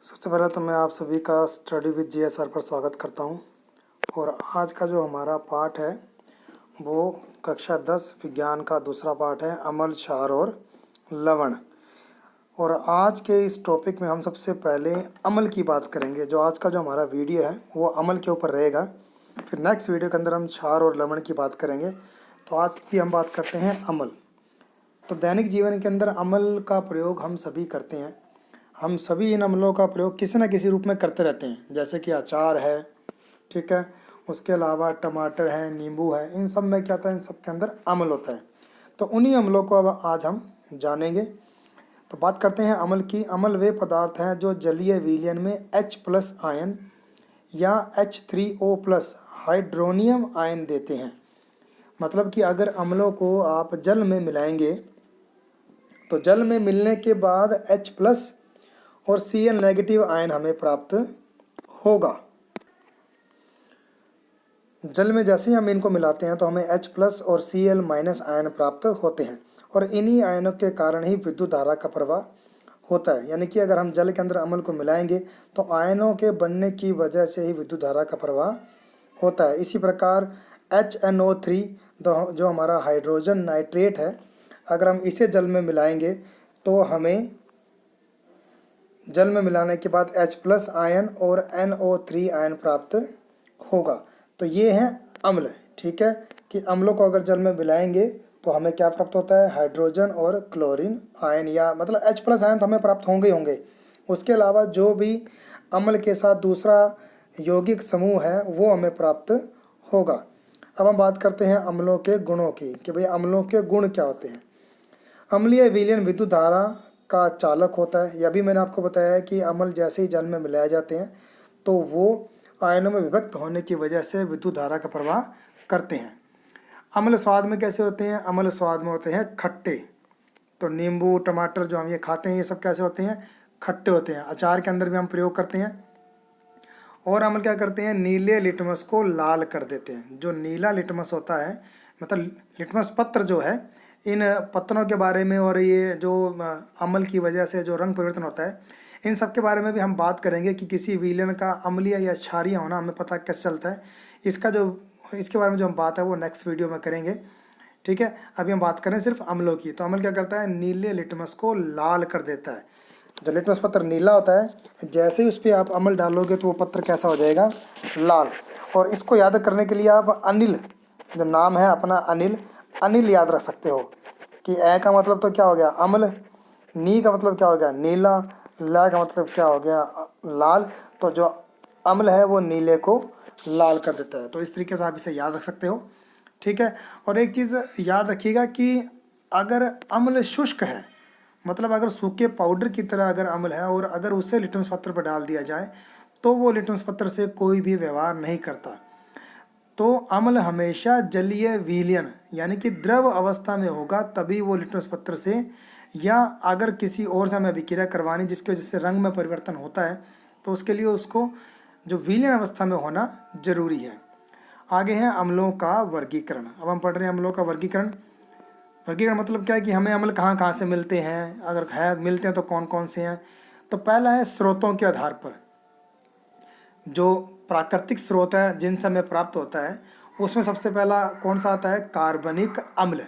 सबसे पहले तो मैं आप सभी का स्टडी विद जीएसआर पर स्वागत करता हूं। और आज का जो हमारा पाठ है वो कक्षा 10 विज्ञान का दूसरा पाठ है, अम्ल, क्षार और लवण। और आज के इस टॉपिक में हम सबसे पहले अम्ल की बात करेंगे। जो आज का जो हमारा वीडियो है वो अम्ल के ऊपर रहेगा। फिर नेक्स्ट वीडियो के अंदर हम क्षार और लवण की बात करेंगे। तो आज की हम बात करते हैं अम्ल। तो दैनिक जीवन के अंदर अम्ल का प्रयोग हम सभी करते हैं। हम सभी इन अम्लों का प्रयोग किसी न किसी रूप में करते रहते हैं, जैसे कि अचार है, ठीक है, उसके अलावा टमाटर है, नींबू है, इन सब में क्या होता है, इन सब के अंदर अम्ल होता है। तो उन्हीं अम्लों को अब आज हम जानेंगे। तो बात करते हैं अम्ल की। अम्ल वे पदार्थ हैं जो जलीय विलयन में H+ आयन या H3O+ हाइड्रोनियम आयन देते हैं। मतलब कि अगर अम्लों को आप जल में मिलाएंगे तो जल में मिलने के बाद H+ और Cl- आयन हमें प्राप्त होगा। जल में जैसे ही हम इनको मिलाते हैं तो हमें H+ और Cl- आयन प्राप्त होते हैं। और इन्हीं आयनों के कारण ही विद्युत धारा का प्रवाह होता है। यानी कि अगर हम जल के अंदर अम्ल को मिलाएंगे तो आयनों के बनने की वजह से ही विद्युत धारा का प्रवाह होता है। इसी प्रकार HNO3 जो हमारा हाइड्रोजन नाइट्रेट है, अगर हम इसे जल में मिलाएंगे तो हमें जल में मिलाने के बाद H+ आयन और NO3 आयन प्राप्त होगा। तो ये हैं अम्ल, ठीक है, कि अम्लों को अगर जल में मिलाएंगे तो हमें क्या प्राप्त होता है, हाइड्रोजन और क्लोरीन आयन, या मतलब H+ आयन तो हमें प्राप्त होंगे होंगे। उसके अलावा जो भी अम्ल के साथ दूसरा यौगिक समूह है वो हमें प्राप्त होगा। अब हम बात करते हैं अम्लों के गुणों की, कि भाई अम्लों के गुण क्या होते हैं। अम्लीय विलयन विद्युत धारा का चालक होता है। यह भी मैंने आपको बताया है कि अम्ल जैसे ही जल में मिलाए जाते हैं तो वो आयनों में विभक्त होने की वजह से विद्युत धारा का प्रवाह करते हैं। अम्ल स्वाद में कैसे होते हैं? अम्ल स्वाद में होते हैं खट्टे। तो नींबू, टमाटर जो हम ये खाते हैं, ये सब कैसे होते हैं? खट्टे होते हैं। अचार के अंदर भी हम प्रयोग करते हैं। और अम्ल क्या करते हैं? नीले लिटमस को लाल कर देते हैं। जो नीला लिटमस होता है, मतलब लिटमस पत्र जो है, इन पत्रों के बारे में और ये जो अम्ल की वजह से जो रंग परिवर्तन होता है, इन सब के बारे में भी हम बात करेंगे कि किसी विलयन का अम्लीय या क्षारीय होना हमें पता कैसे चलता है। इसके बारे में जो हम बात है वो नेक्स्ट वीडियो में करेंगे, ठीक है। अभी हम बात करें सिर्फ अम्लों की। तो अम्ल क्या करता है? नीले लिटमस को लाल कर देता है। जो लिटमस पत्र नीला होता है, जैसे ही उस पर आप अम्ल डालोगे तो वो पत्र कैसा हो जाएगा? लाल। और इसको याद करने के लिए आप अनिल, जो नाम है अपना अनिल, अनिल याद रख सकते हो। कि ए का मतलब तो क्या हो गया? अम्ल। नी का मतलब क्या हो गया? नीला। ला का मतलब क्या हो गया? लाल। तो जो अम्ल है वो नीले को लाल कर देता है। तो इस तरीके से आप इसे याद रख सकते हो, ठीक है। और एक चीज़ याद रखिएगा कि अगर अम्ल शुष्क है, मतलब अगर सूखे पाउडर की तरह अगर अम्ल है और अगर उसे लिटमस पत्र पर डाल दिया जाए तो वो लिटमस पत्र से कोई भी व्यवहार नहीं करता। तो अम्ल हमेशा जलीय विलयन यानी कि द्रव अवस्था में होगा, तभी वो लिटमस पत्र से, या अगर किसी और से हमें अभिक्रिया करवानी जिसकी वजह से रंग में परिवर्तन होता है तो उसके लिए उसको जो विलयन अवस्था में होना जरूरी है। आगे है अम्लों का वर्गीकरण। अब हम पढ़ रहे हैं अम्लों का वर्गीकरण। वर्गीकरण मतलब क्या है कि हमें अम्ल कहाँ कहाँ से मिलते हैं, अगर है मिलते हैं तो कौन कौन से हैं। तो पहला है स्रोतों के आधार पर। जो प्राकृतिक स्रोत है जिनसे हमें प्राप्त होता है, उसमें सबसे पहला कौन सा आता है? कार्बनिक अम्ल।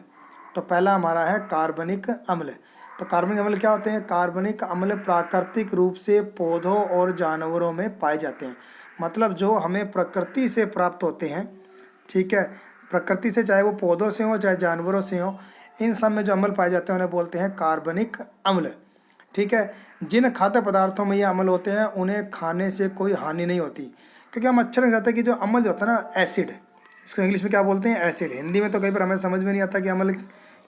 तो पहला हमारा है कार्बनिक अम्ल। तो कार्बनिक अम्ल क्या होते हैं? कार्बनिक अम्ल प्राकृतिक रूप से पौधों और जानवरों में पाए जाते हैं। मतलब जो हमें प्रकृति से प्राप्त होते हैं, ठीक है, प्रकृति से, चाहे वो पौधों से हो चाहे जानवरों से हो, इन सब में जो अम्ल पाए जाते हैं उन्हें बोलते हैं कार्बनिक अम्ल, ठीक है। जिन खाद्य पदार्थों में ये अम्ल होते हैं उन्हें खाने से कोई हानि नहीं होती, क्योंकि हम अच्छा नहीं चाहते कि जो अम्ल जो होता है ना, एसिड, इसको इंग्लिश में क्या बोलते हैं? एसिड। हिंदी में तो कई बार हमें समझ में नहीं आता कि अम्ल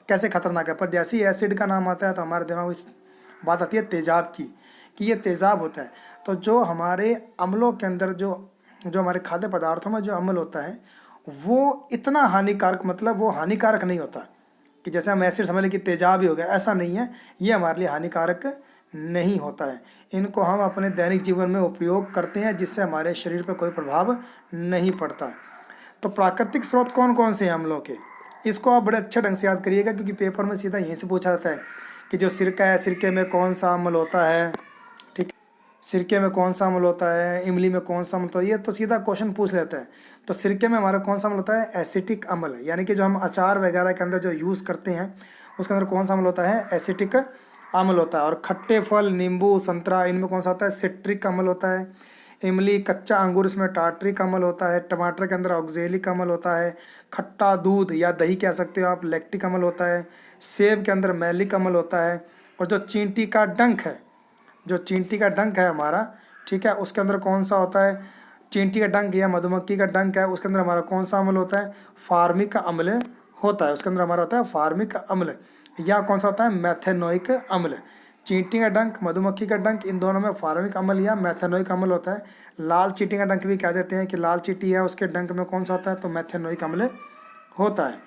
कैसे खतरनाक है, पर जैसे ही एसिड का नाम आता है तो हमारे दिमाग में बात आती है तेजाब की, कि ये तेजाब होता है। तो जो हमारे अम्लों के अंदर जो जो हमारे खाद्य पदार्थों में जो अम्ल होता है वो इतना हानिकारक, मतलब वो हानिकारक नहीं होता कि जैसे हम एसिड समझ लें कि तेजाब ही हो गया, ऐसा नहीं है। ये हमारे लिए हानिकारक नहीं होता है। इनको हम अपने दैनिक जीवन में उपयोग करते हैं जिससे हमारे शरीर पर कोई प्रभाव नहीं पड़ता। तो प्राकृतिक स्रोत कौन कौन से हैं अम्लों के? इसको आप बड़े अच्छे ढंग से याद करिएगा, क्योंकि पेपर में सीधा यहीं से पूछा जाता है कि जो सिरका है, सिरके में कौन सा अम्ल होता है, ठीक। सिरके में कौन सा अम्ल होता है, इमली में कौन सा अम्ल होता है, ये तो सीधा क्वेश्चन पूछ लेता है। तो सिरके में हमारा कौन सा अम्ल होता है, एसिटिक अम्ल, यानी कि जो हम अचार वगैरह के अंदर जो यूज़ करते हैं उसके अंदर कौन सा अम्ल होता है, एसिटिक अम्ल होता है। और खट्टे फल, नींबू, संतरा, इनमें कौन सा होता है, सिट्रिक अम्ल होता है। इमली, कच्चा अंगूर, इसमें टार्ट्रिक अम्ल होता है। टमाटर के अंदर ऑक्जेलिक अम्ल होता है। खट्टा दूध या दही कह सकते हो आप, लैक्टिक अम्ल होता है। सेब के अंदर मैलिक अम्ल होता है। और जो चींटी का डंक है, जो चींटी का डंक है हमारा, ठीक है, उसके अंदर कौन सा होता है, चींटी का डंक या मधुमक्खी का डंक है, उसके अंदर हमारा कौन सा अम्ल होता है, फार्मिक अम्ल होता है। उसके अंदर हमारा होता है फार्मिक अम्ल, या कौन सा होता है, मैथेनोइक अम्ल। चींटी का डंक, मधुमक्खी का डंक, इन दोनों में फार्मिक अम्ल या मैथेनोइक अम्ल होता है। लाल चींटी का डंक भी कह देते हैं कि लाल चींटी है, उसके डंक में कौन सा होता है, तो मैथेनोइक अम्ल होता है।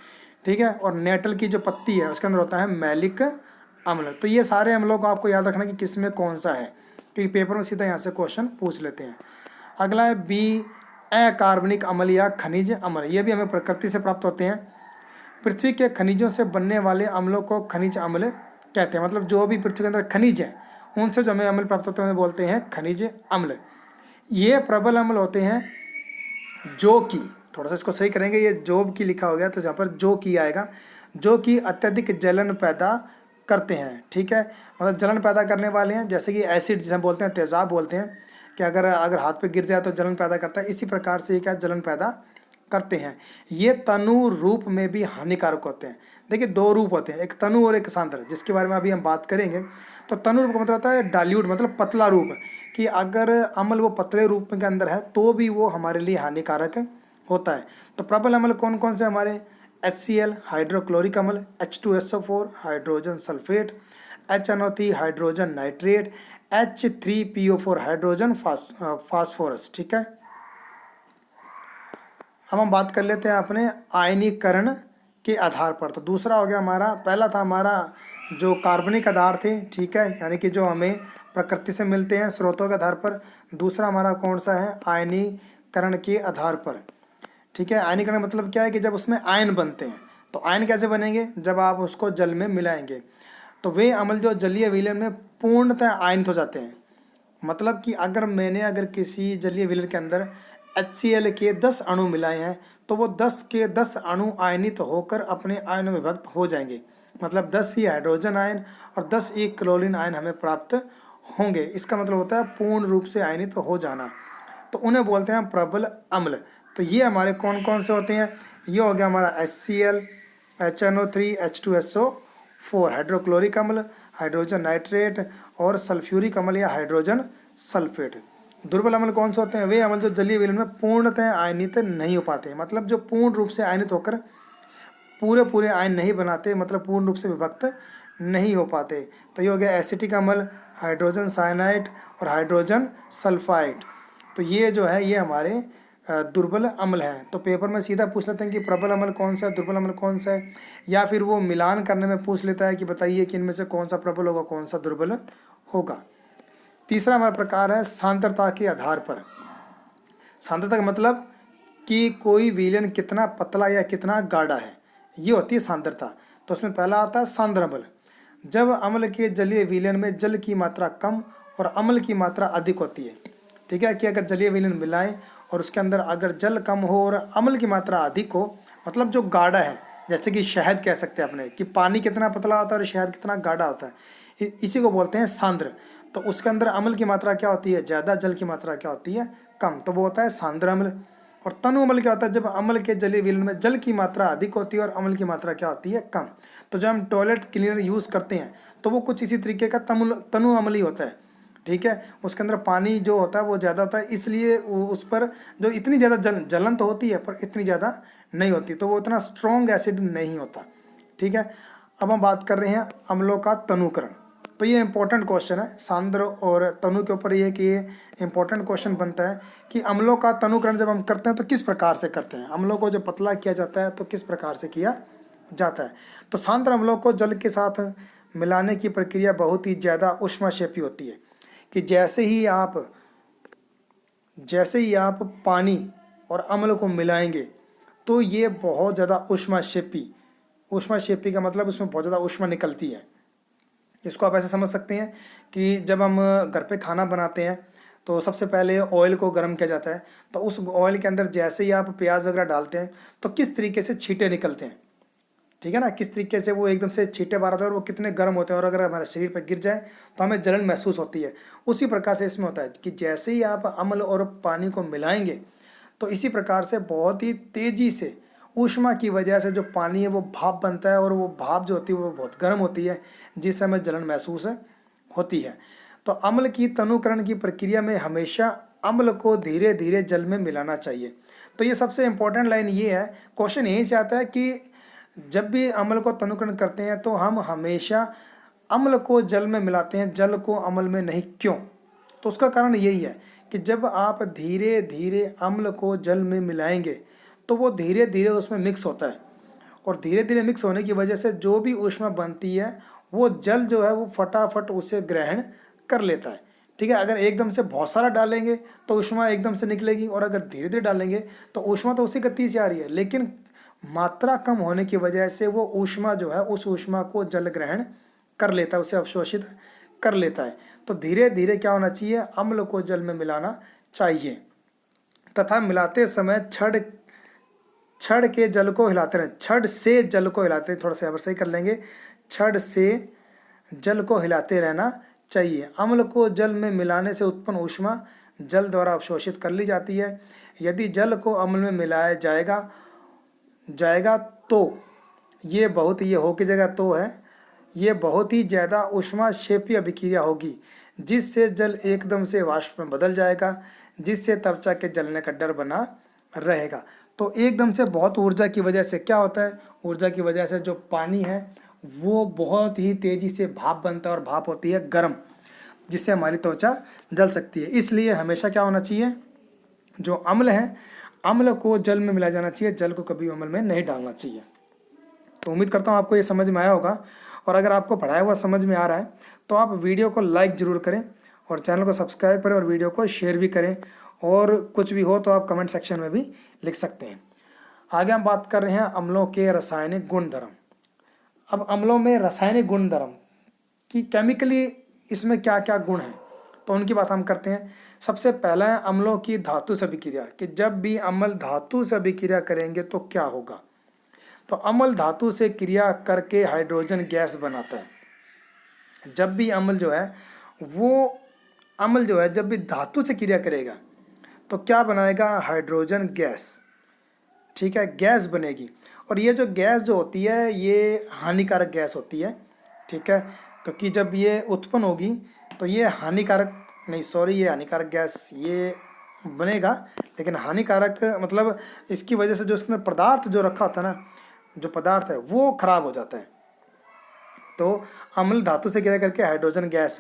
ठीक है। और नेटल की जो पत्ती है उसके अंदर होता है मैलिक अम्ल। तो ये सारे अम्लों को आपको याद रखना कि किस में कौन सा है, क्योंकि पेपर में सीधा यहाँ से क्वेश्चन पूछ लेते हैं। अगला है बी, अकार्बनिक अम्ल या खनिज अम्ल। ये भी हमें प्रकृति से प्राप्त होते हैं। पृथ्वी के खनिजों से बनने वाले अम्लों को खनिज अम्ल कहते हैं। मतलब जो भी पृथ्वी के अंदर खनिज है उनसे जो हमें अम्ल प्राप्त होते हैं उन्हें बोलते हैं खनिज अम्ल। ये प्रबल अम्ल होते हैं जो कि, थोड़ा सा इसको सही करेंगे, ये जोब की लिखा हो गया तो जहाँ पर जो की आएगा, जो कि अत्यधिक जलन पैदा करते हैं। ठीक है, मतलब जलन पैदा करने वाले हैं, जैसे कि एसिड जिसे हम बोलते हैं, तेज़ाब बोलते हैं कि अगर हाथ पे गिर जाए तो जलन पैदा करता है, इसी प्रकार से ये क्या जलन पैदा करते हैं। ये तनु रूप में भी हानिकारक होते हैं। देखिए दो रूप होते हैं, एक तनु और एक सांद्र, जिसके बारे में अभी हम बात करेंगे। तो तनु रूप का मतलब होता है डाल्यूट, मतलब पतला रूप, कि अगर अम्ल वो पतले रूप के अंदर है तो भी वो हमारे लिए हानिकारक होता है। तो प्रबल अम्ल कौन कौन से हमारे, HCl हाइड्रोक्लोरिक अम्ल, H2SO4 hydrogen sulphate, HNO3 hydrogen nitrate, H3PO4 hydrogen phosphorus. ठीक है। अब हम बात कर लेते हैं अपने आयनीकरण के आधार पर। तो दूसरा हो गया हमारा, पहला था हमारा जो कार्बनिक आधार थे, ठीक है, यानी कि जो हमें प्रकृति से मिलते हैं स्रोतों के आधार पर। दूसरा हमारा कौन सा है, आयनीकरण के आधार पर। ठीक है, आयनीकरण मतलब क्या है कि जब उसमें आयन बनते हैं। तो आयन कैसे बनेंगे, जब आप उसको जल में मिलाएंगे तो वे अम्ल जो जलीय विलयन में पूर्णतः आयनित हो जाते हैं। मतलब कि अगर किसी जलीय विलयन के अंदर HCl के 10 अणु मिलाए हैं तो वो 10 के 10 अणु आयनित होकर अपने आयनों में विभक्त हो जाएंगे। मतलब 10 ही हाइड्रोजन आयन और 10 ही क्लोरीन आयन हमें प्राप्त होंगे। इसका मतलब होता है पूर्ण रूप से आयनित हो जाना। तो उन्हें बोलते हैं प्रबल अम्ल। तो ये हमारे कौन कौन से होते हैं, ये हो गया हमारा HCl, HNO3, H2SO4 हाइड्रोक्लोरिक अम्ल, हाइड्रोजन नाइट्रेट और सल्फ्यूरिक अम्ल या हाइड्रोजन सल्फेट। दुर्बल अम्ल कौन से होते हैं, वे अम्ल जो जलीय विलयन में पूर्णतः आयनित नहीं हो पाते, मतलब जो पूर्ण रूप से आयनित होकर पूरे पूरे आयन नहीं बनाते, मतलब पूर्ण रूप से विभक्त नहीं हो पाते। तो ये हो गया एसिटिक अम्ल, हाइड्रोजन साइनाइड और हाइड्रोजन सल्फाइड। तो ये जो है ये हमारे दुर्बल अम्ल हैं। तो पेपर में सीधा पूछ लेते हैं कि प्रबल अम्ल कौन सा है, दुर्बल अम्ल कौन सा है, या फिर वो मिलान करने में पूछ लेता है कि बताइए कि इनमें से कौन सा प्रबल होगा कौन सा दुर्बल होगा। तीसरा हमारा प्रकार है सांद्रता के आधार पर। सांद्रता का मतलब कि कोई विलयन कितना पतला या कितना गाढ़ा है, ये होती है सांद्रता। तो उसमें पहला आता है सांद्र अम्ल। जब अम्ल के जलीय विलयन में जल की मात्रा कम और अम्ल की मात्रा अधिक होती है। ठीक है, कि अगर जलीय विलयन मिलाएं और उसके अंदर अगर जल कम हो और अम्ल की मात्रा अधिक हो, मतलब जो गाढ़ा है, जैसे कि शहद कह सकते हैं अपने कि पानी कितना पतला होता है और शहद कितना गाढ़ा होता है, इसी को बोलते हैं सांद्र। तो उसके अंदर अम्ल की मात्रा क्या होती है, ज़्यादा, जल की मात्रा क्या होती है, कम, तो वो होता है सांद्र अम्ल। और तनु अम्ल क्या होता है, जब अम्ल के जलीय विलयन में जल की मात्रा अधिक होती है और अम्ल की मात्रा क्या होती है, कम। तो जब हम टॉयलेट क्लीनर यूज़ करते हैं तो वो कुछ इसी तरीके का तनु अम्ल ही होता है। ठीक है, उसके अंदर पानी जो होता है वो ज़्यादा होता है, इसलिए उस पर जो इतनी ज़्यादा जलन तो होती है पर इतनी ज़्यादा नहीं होती, तो वो इतना स्ट्रॉन्ग एसिड नहीं होता। ठीक है, अब हम बात कर रहे हैं अम्लों का तनुकरण। तो ये इंपॉर्टेंट क्वेश्चन है, सांद्र और तनु के ऊपर ये कि ये इंपॉर्टेंट क्वेश्चन बनता है कि अम्लों का तनुकरण जब हम करते हैं तो किस प्रकार से करते हैं, अम्लों को जब पतला किया जाता है तो किस प्रकार से किया जाता है। तो सांद्र अम्लों को जल के साथ मिलाने की प्रक्रिया बहुत ही ज़्यादा ऊष्माक्षेपी होती है, कि जैसे ही आप पानी और अम्ल को मिलाएंगे तो ये बहुत ज़्यादा ऊष्माक्षेपी का मतलब उसमें बहुत ज़्यादा ऊष्मा निकलती है। इसको आप ऐसे समझ सकते हैं कि जब हम घर पे खाना बनाते हैं तो सबसे पहले ऑयल को गर्म किया जाता है, तो उस ऑयल के अंदर जैसे ही आप प्याज वगैरह डालते हैं तो किस तरीके से छींटे निकलते हैं, ठीक है ना, किस तरीके से वो एकदम से छींटे बाहर आते हैं और वो कितने गर्म होते हैं, और अगर हमारे शरीर पर गिर जाए तो हमें जलन महसूस होती है। उसी प्रकार से इसमें होता है कि जैसे ही आप अम्ल और पानी को मिलाएंगे तो इसी प्रकार से बहुत ही तेज़ी से ऊष्मा की वजह से जो पानी है वो भाप बनता है, और वो भाप जो होती है वो बहुत गर्म होती है, जिससे हमें जलन महसूस होती है। तो अम्ल की तनुकरण की प्रक्रिया में हमेशा अम्ल को धीरे धीरे जल में मिलाना चाहिए। तो ये सबसे इम्पोर्टेंट लाइन ये है, क्वेश्चन यहीं से आता है कि जब भी अम्ल को तनुकरण करते हैं तो हम हमेशा अम्ल को जल में मिलाते हैं, जल को अम्ल में नहीं, क्यों? तो उसका कारण यही है कि जब आप धीरे धीरे अम्ल को जल में मिलाएंगे तो वो धीरे धीरे उसमें मिक्स होता है, और धीरे धीरे मिक्स होने की वजह से जो भी ऊष्मा बनती है वो जल जो है वो फटाफट उसे ग्रहण कर लेता है, ठीक है। अगर एकदम से बहुत सारा डालेंगे तो ऊष्मा एकदम से निकलेगी, और अगर धीरे धीरे डालेंगे तो ऊष्मा तो उसी गति से आ रही है, लेकिन मात्रा कम होने की वजह से वो ऊष्मा जो है उस ऊष्मा को जल ग्रहण कर लेता है, उसे अवशोषित कर लेता है। तो धीरे धीरे क्या होना चाहिए, अम्ल को जल में मिलाना चाहिए, तथा मिलाते समय छड़ छड़ के जल को हिलाते रहें, छड़ से जल को हिलाते, थोड़ा सा यहाँ पर सही कर लेंगे, छड़ से जल को हिलाते रहना चाहिए। अम्ल को जल में मिलाने से उत्पन्न ऊष्मा जल द्वारा अवशोषित कर ली जाती है। यदि जल को अम्ल में मिलाया जाएगा तो ये हो की जगह तो है, ये बहुत ही ज़्यादा ऊष्माक्षेपी अभिक्रिया होगी, जिससे जल एकदम से वाष्प में बदल जाएगा, जिससे त्वचा के जलने का डर बना रहेगा। तो एकदम से बहुत ऊर्जा की वजह से क्या होता है, ऊर्जा की वजह से जो पानी है वो बहुत ही तेज़ी से भाप बनता है, और भाप होती है गर्म, जिससे हमारी त्वचा जल सकती है। इसलिए हमेशा क्या होना चाहिए, जो अम्ल है अम्ल को जल में मिलाया जाना चाहिए, जल को कभी अम्ल में नहीं डालना चाहिए। तो उम्मीद करता हूँ आपको ये समझ में आया होगा, और अगर आपको पढ़ाया हुआ समझ में आ रहा है तो आप वीडियो को लाइक ज़रूर करें, और चैनल को सब्सक्राइब करें, और वीडियो को शेयर भी करें, और कुछ भी हो तो आप कमेंट सेक्शन में भी लिख सकते हैं। आगे हम बात कर रहे हैं अम्लों के रासायनिक गुणधर्म। अब अम्लों में रासायनिक गुणधर्म कि केमिकली इसमें क्या क्या गुण हैं, तो उनकी बात हम करते हैं। सबसे पहला है अम्लों की धातु से अभिक्रिया, कि जब भी अम्ल धातु से अभिक्रिया करेंगे तो क्या होगा। तो अम्ल धातु से क्रिया करके हाइड्रोजन गैस बनाता है। जब भी अम्ल जो है जब भी धातु से क्रिया करेगा तो क्या बनाएगा, हाइड्रोजन गैस, ठीक है, गैस बनेगी। और ये जो गैस जो होती है ये हानिकारक गैस होती है, ठीक है, क्योंकि जब ये उत्पन्न होगी तो ये हानिकारक गैस ये बनेगा, लेकिन हानिकारक मतलब इसकी वजह से जो इसके अंदर पदार्थ जो रखा होता है ना, जो पदार्थ है वो खराब हो जाता है। तो अम्ल धातु से क्रिया करके हाइड्रोजन गैस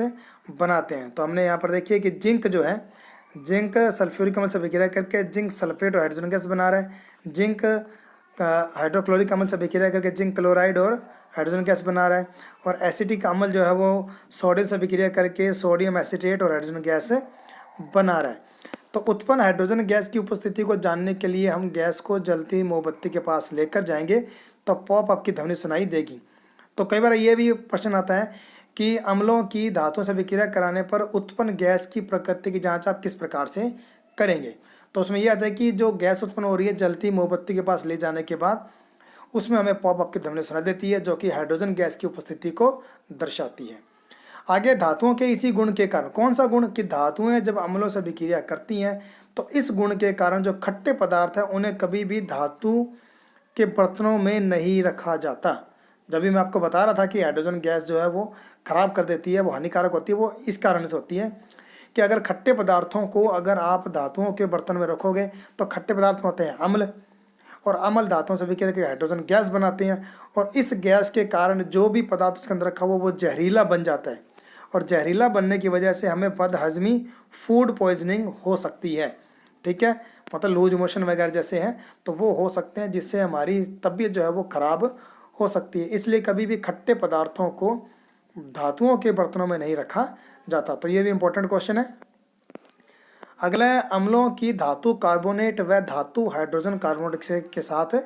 बनाते हैं। तो हमने यहाँ पर देखिए कि जिंक जो है, जिंक सल्फ्यूरिक अम्ल से विक्रिया करके जिंक सल्फेट और हाइड्रोजन गैस बना रहा है। जिंक हाइड्रोक्लोरिक अम्ल से विक्रिया करके जिंक क्लोराइड और हाइड्रोजन गैस बना रहा है। और एसिटिक अम्ल जो है वो सोडियम से विक्रिया करके सोडियम एसिटेट और हाइड्रोजन गैस बना रहा है। तो उत्पन्न हाइड्रोजन गैस की उपस्थिति को जानने के लिए हम गैस को जलती हुई मोमबत्ती के पास लेकर जाएंगे तो पॉप अप की ध्वनि सुनाई देगी। तो कई बार ये भी प्रश्न आता है कि अम्लों की धातुओं से विक्रिया कराने पर उत्पन्न गैस की प्रकृति की जांच आप किस प्रकार से करेंगे। तो उसमें यह आता है कि जो गैस उत्पन्न हो रही है जलती मोमबत्ती के पास ले जाने के बाद उसमें हमें पॉप अप की ध्वनि सुनाई देती है, जो कि हाइड्रोजन गैस की उपस्थिति को दर्शाती है। आगे धातुओं के इसी गुण के कारण, कौन सा गुण, कि धातुएं जब अम्लों से विक्रिया करती हैं तो इस गुण के कारण जो खट्टे पदार्थ हैं उन्हें कभी भी धातु के बर्तनों में नहीं रखा जाता। जब भी मैं आपको बता रहा था कि हाइड्रोजन गैस जो है वो खराब कर देती है, वो हानिकारक होती है, वो इस कारण से होती है कि अगर खट्टे पदार्थों को अगर आप धातुओं के बर्तन में रखोगे तो खट्टे पदार्थ होते हैं अम्ल, और अम्ल धातुओं से विक्रिया करके हाइड्रोजन गैस बनाते हैं, और इस गैस के कारण जो भी पदार्थ उसके अंदर रखा हुआ वो जहरीला बन जाता है, और जहरीला बनने की वजह से हमें बदहजमी फूड पॉइजनिंग हो सकती है, ठीक है, मतलब लूज मोशन वगैरह जैसे हैं तो वो हो सकते हैं, जिससे हमारी तबीयत जो है वो खराब हो सकती है। इसलिए कभी भी खट्टे पदार्थों को धातुओं के बर्तनों में नहीं रखा जाता। तो ये भी इंपॉर्टेंट क्वेश्चन है। अगला है अम्लों की धातु कार्बोनेट व धातु हाइड्रोजन कार्बोनेट के साथ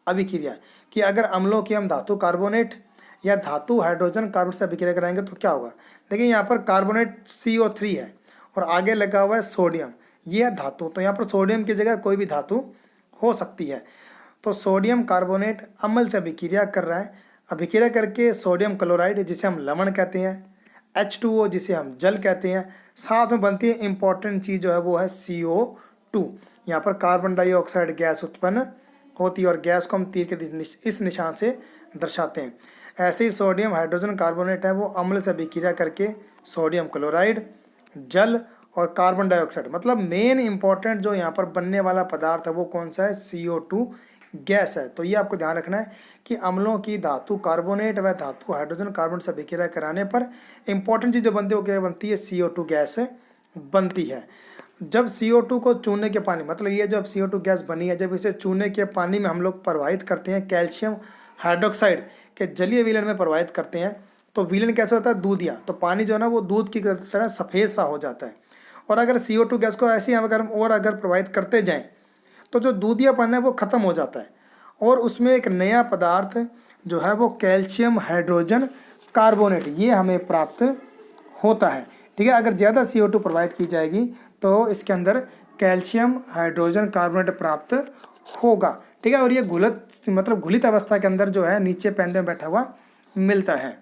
अभिक्रिया, कि अगर अम्लों की हम धातु कार्बोनेट या धातु हाइड्रोजन कार्बोनेट से अभिक्रिया कराएंगे तो क्या होगा। देखिए यहाँ पर कार्बोनेट CO3 है और आगे लगा हुआ है सोडियम, ये है धातु। तो यहाँ पर सोडियम की जगह कोई भी धातु हो सकती है। तो सोडियम कार्बोनेट अम्ल से अभिक्रिया कर रहा है, अभिक्रिया करके सोडियम क्लोराइड जिसे हम लवण कहते हैं, H2O जिसे हम जल कहते हैं, साथ में बनती है इंपॉर्टेंट चीज़ जो है वो है CO2। यहाँ पर कार्बन डाइऑक्साइड गैस उत्पन्न होती है और गैस को हम तीर के इस निशान से दर्शाते हैं। ऐसे ही सोडियम हाइड्रोजन कार्बोनेट है वो अम्ल से अभिक्रिया करके सोडियम क्लोराइड, जल और कार्बन डाइऑक्साइड, मतलब मेन इंपॉर्टेंट जो यहाँ पर बनने वाला पदार्थ है वो कौन सा है, CO2 गैस है। तो ये आपको ध्यान रखना है कि अम्लों की धातु कार्बोनेट व धातु हाइड्रोजन कार्बन से अभिक्रिया कराने पर इंपॉर्टेंट चीज़ जो बनती है वो क्या बनती है, CO2 गैस बनती है। जब CO2 को चूने के पानी, मतलब ये जब CO2 गैस बनी है, जब इसे चूने के पानी में हम लोग प्रवाहित करते हैं, कैल्शियम हाइड्रोक्साइड के जलीय विलयन में प्रवाहित करते हैं, तो विलयन कैसे होता है, दूधिया। तो पानी जो है ना वो दूध की तरह सफ़ेद सा हो जाता है। और अगर CO2 गैस को ऐसे ही अगर हम और अगर प्रवाहित करते जाएं तो जो दूधियापन है वो ख़त्म हो जाता है और उसमें एक नया पदार्थ जो है वो कैल्शियम हाइड्रोजन कार्बोनेट ये हमें प्राप्त होता है। ठीक है, अगर ज़्यादा CO2 प्रवाहित की जाएगी तो इसके अंदर कैल्शियम हाइड्रोजन कार्बोनेट प्राप्त होगा। ठीक है, और ये घुलित अवस्था के अंदर जो है नीचे पैंदे में बैठा हुआ मिलता है।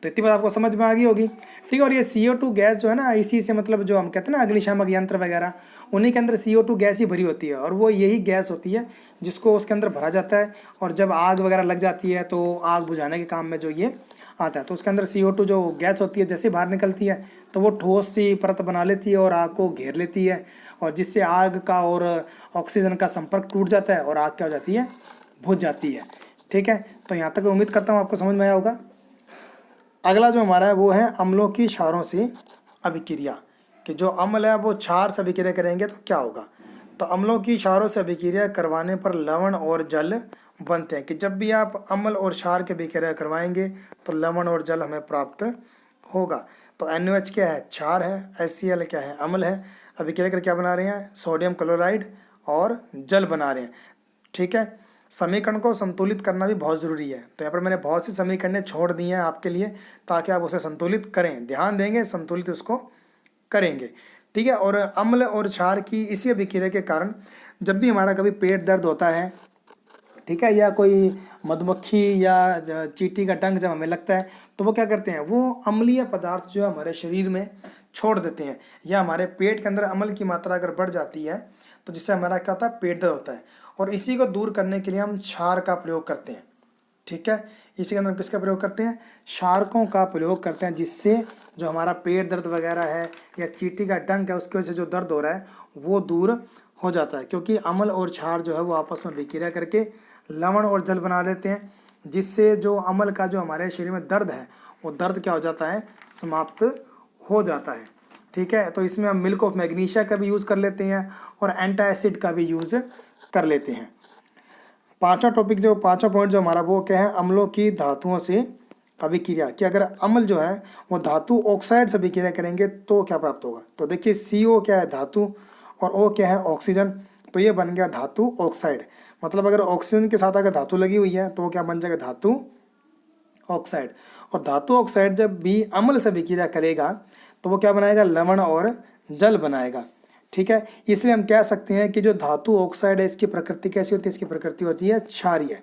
तो इतनी बात आपको समझ में आ गई होगी। ठीक है, और ये CO2 गैस जो है ना, इसी से मतलब जो हम कहते हैं ना अग्निशामक यंत्र वगैरह, उन्हीं के अंदर CO2 गैस ही भरी होती है और वो यही गैस होती है जिसको उसके अंदर भरा जाता है और जब आग वगैरह लग जाती है तो आग बुझाने के काम में जो ये आता है। तो उसके अंदर CO2 जो गैस होती है जैसे बाहर निकलती है तो वो ठोस सी परत बना लेती है और आग को घेर लेती है और जिससे आग का और ऑक्सीजन का संपर्क टूट जाता है और आग क्या हो जाती है, बुझ जाती है। ठीक है, तो यहाँ तक उम्मीद करता हूँ आपको समझ में आया होगा। अगला जो हमारा है वो है अम्लों की क्षारों से अभिक्रिया, कि जो अम्ल है वो क्षार से अभिक्रिया करेंगे तो क्या होगा। तो अम्लों की क्षारों से अभिक्रिया करवाने पर लवण और जल बनते हैं, कि जब भी आप अम्ल और क्षार की अभिक्रिया करवाएंगे तो लवण और जल हमें प्राप्त होगा। तो NaOH क्या है, क्षार है, HCl क्या है, अम्ल है, अभिक्रिया कर क्या बना रहे हैं, सोडियम क्लोराइड और जल बना रहे हैं। ठीक है, समीकरण को संतुलित करना भी बहुत ज़रूरी है। तो यहाँ पर मैंने बहुत सी समीकरणें छोड़ दी हैं आपके लिए ताकि आप उसे संतुलित करें, ध्यान देंगे संतुलित उसको करेंगे। ठीक है, और अम्ल और क्षार की इसी अभिक्रिया के कारण जब भी हमारा कभी पेट दर्द होता है, ठीक है, या कोई मधुमक्खी या चींटी का डंक जब हमें लगता है तो वो क्या करते हैं, वो अम्लीय पदार्थ जो है हमारे शरीर में छोड़ देते हैं, या हमारे पेट के अंदर अम्ल की मात्रा अगर बढ़ जाती है तो जिससे हमारा क्या होता है, पेट दर्द होता है। और इसी को दूर करने के लिए हम क्षार का प्रयोग करते हैं। ठीक है, इसी के अंदर हम किसका प्रयोग करते हैं, क्षारकों का प्रयोग करते हैं, जिससे जो हमारा पेट दर्द वगैरह है या चींटी का डंक है उसकी वजह से जो दर्द हो रहा है वो दूर हो जाता है, क्योंकि अम्ल और क्षार जो है वो आपस में अभिक्रिया करके लवण और जल बना देते हैं, जिससे जो अम्ल का जो हमारे शरीर में दर्द है वो दर्द क्या हो जाता है, समाप्त हो जाता है। ठीक है, तो इसमें हम मिल्क ऑफ मैग्नीशिया का भी यूज़ कर लेते हैं और एंटासिड का भी यूज़ कर लेते हैं। पांचवा टॉपिक जो पांचवा पॉइंट जो हमारा वो क्या है, अम्लों की धातुओं से अभिक्रिया, कि अगर अम्ल जो है वो धातु ऑक्साइड से अभिक्रिया करेंगे तो क्या प्राप्त होगा। तो देखिए CO क्या है, धातु, और O क्या है, ऑक्सीजन। तो ये बन गया धातु ऑक्साइड। मतलब अगर ऑक्सीजन के साथ अगर धातु लगी हुई है तो वो क्या बन जाएगा, धातु ऑक्साइड। और धातु ऑक्साइड जब भी अम्ल से अभिक्रिया करेगा तो वो क्या बनाएगा, लवण और जल बनाएगा। ठीक है, इसलिए हम कह सकते हैं कि जो धातु ऑक्साइड है इसकी प्रकृति कैसी होती है, इसकी प्रकृति होती है क्षारीय।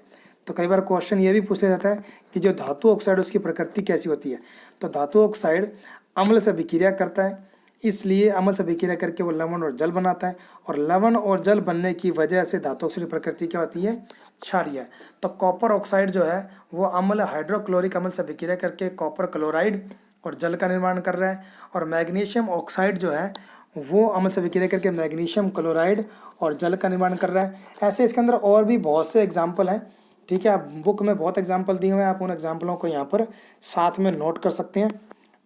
तो कई बार क्वेश्चन ये भी पूछ लिया जाता है कि जो धातु ऑक्साइड उसकी प्रकृति कैसी होती है। तो धातु ऑक्साइड अम्ल से अभिक्रिया करता है, इसलिए अम्ल से अभिक्रिया करके वो लवण और जल बनाता है, और लवण और जल बनने की वजह से धातु ऑक्साइड की प्रकृति क्या होती है, क्षारीय। तो कॉपर ऑक्साइड जो है वो अम्ल हाइड्रोक्लोरिक अम्ल से अभिक्रिया करके कॉपर क्लोराइड और जल का निर्माण कर रहा है, और मैग्नीशियम ऑक्साइड जो है वो अम्ल से अभिक्रिया करके मैग्नीशियम क्लोराइड और जल का निर्माण कर रहा है। ऐसे इसके अंदर और भी बहुत से एग्जाम्पल हैं। ठीक है, आप बुक में बहुत एग्जाम्पल दिए हुए हैं, आप उन एग्जाम्पलों को यहाँ पर साथ में नोट कर सकते हैं।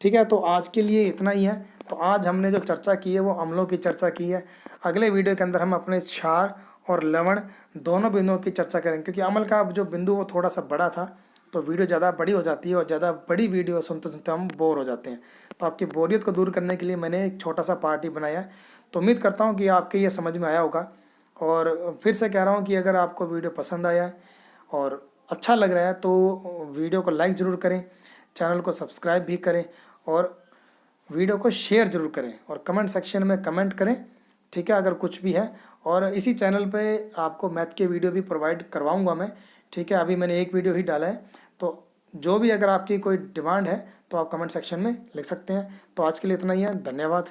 ठीक है, तो आज के लिए इतना ही है। तो आज हमने जो चर्चा की है वो अम्लों की चर्चा की है। अगले वीडियो के अंदर हम अपने क्षार और लवण दोनों बिंदुओं की चर्चा करेंगे, क्योंकि अम्ल का जो बिंदु वो थोड़ा सा बड़ा था तो वीडियो ज़्यादा बड़ी हो जाती है और ज़्यादा बड़ी वीडियो सुनते सुनते हम बोर हो जाते हैं। तो आपकी बोरियत को दूर करने के लिए मैंने एक छोटा सा पार्ट ही बनाया है। तो उम्मीद करता हूँ कि आपके ये समझ में आया होगा। और फिर से कह रहा हूँ कि अगर आपको वीडियो पसंद आया है और अच्छा लग रहा है तो वीडियो को लाइक ज़रूर करें, चैनल को सब्सक्राइब भी करें और वीडियो को शेयर जरूर करें और कमेंट सेक्शन में कमेंट करें, ठीक है, अगर कुछ भी है। और इसी चैनल पे आपको मैथ के वीडियो भी प्रोवाइड करवाऊंगा मैं, ठीक है। अभी मैंने एक वीडियो ही डाला है, तो जो भी अगर आपकी कोई डिमांड है तो आप कमेंट सेक्शन में लिख सकते हैं। तो आज के लिए इतना ही है, धन्यवाद।